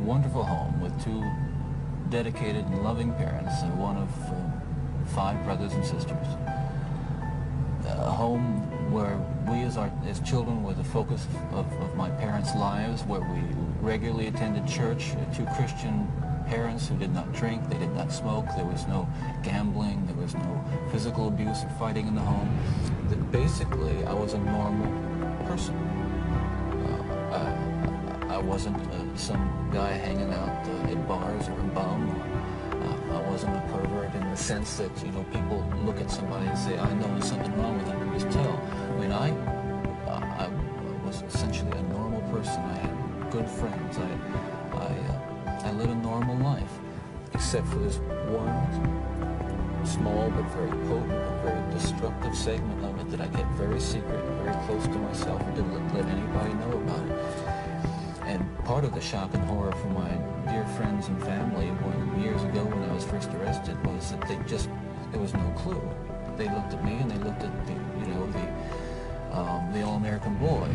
wonderful home with two dedicated and loving parents, and one of 5 brothers and sisters. A home where we as children were the focus of my parents' lives, where we regularly attended church, 2 Christian parents who did not drink, they did not smoke, there was no gambling, there was no physical abuse or fighting in the home. That basically, I was a normal person. I wasn't some guy hanging out at bars or a bum. I wasn't a pervert in the sense that, you know, people look at somebody and say, I know there's something wrong with them, and just tell. I mean, I was essentially a normal person. I had good friends. I lived a normal life, except for this one small but very potent and very destructive segment of it that I kept very secret, very close to myself, and didn't let anybody know about it. And part of the shock and horror for my dear friends and family years ago when I was first arrested was that there was no clue. They looked at me and they looked at the all-American boy.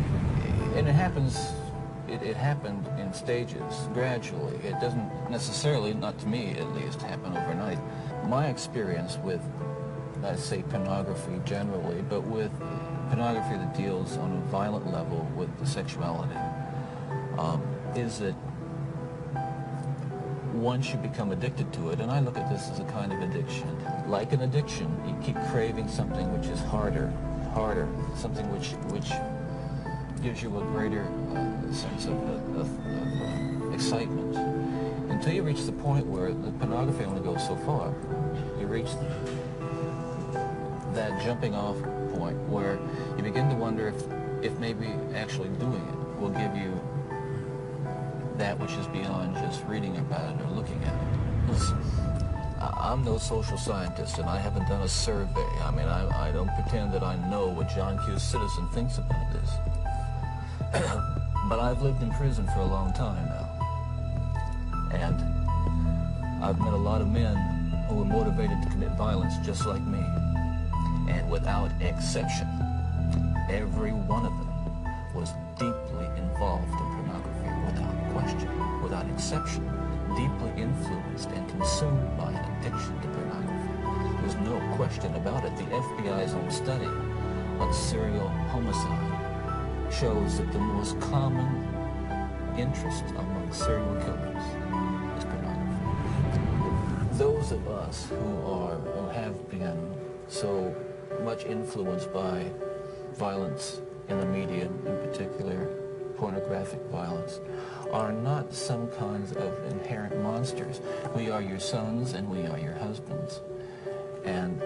And it happened in stages, gradually. It doesn't necessarily, not to me at least, happen overnight. My experience with, let's say, pornography generally, but with pornography that deals on a violent level with the sexuality, is that once you become addicted to it, and I look at this as a kind of addiction. Like an addiction, you keep craving something which is harder, something which gives you a greater sense of excitement. Until you reach the point where the pornography only goes so far. You reach that jumping off point where you begin to wonder if maybe actually doing it will give you that which is beyond just reading about it or looking at it. Listen, I'm no social scientist, and I haven't done a survey. I mean, I don't pretend that I know what John Q. Citizen thinks about this. But I've lived in prison for a long time now. And I've met a lot of men who were motivated to commit violence just like me. And without exception, every one of them was deeply involved in pornography, without question, without exception, deeply influenced and consumed by an addiction to pornography. There's no question about it. The FBI's own study on serial homicide shows that the most common interest among serial killers is pornography. Those of us who have been so much influenced by violence in the media, in particular pornographic violence, are not some kinds of inherent monsters. We are your sons and we are your husbands. And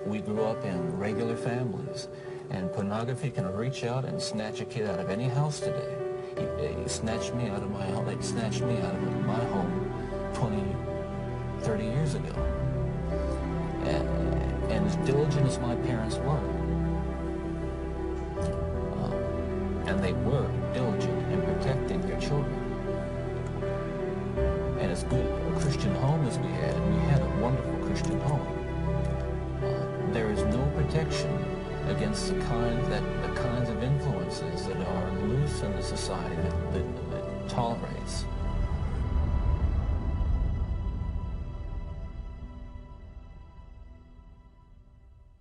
we grew up in regular families. And pornography can reach out and snatch a kid out of any house today. He snatched me out of my home. They snatched me out of my home 20, 30 years ago. And as diligent as my parents were, and they were diligent in protecting their children, and as good a Christian home as we had a wonderful Christian home, there is no protection against the kinds of influences that are loose in the society that tolerate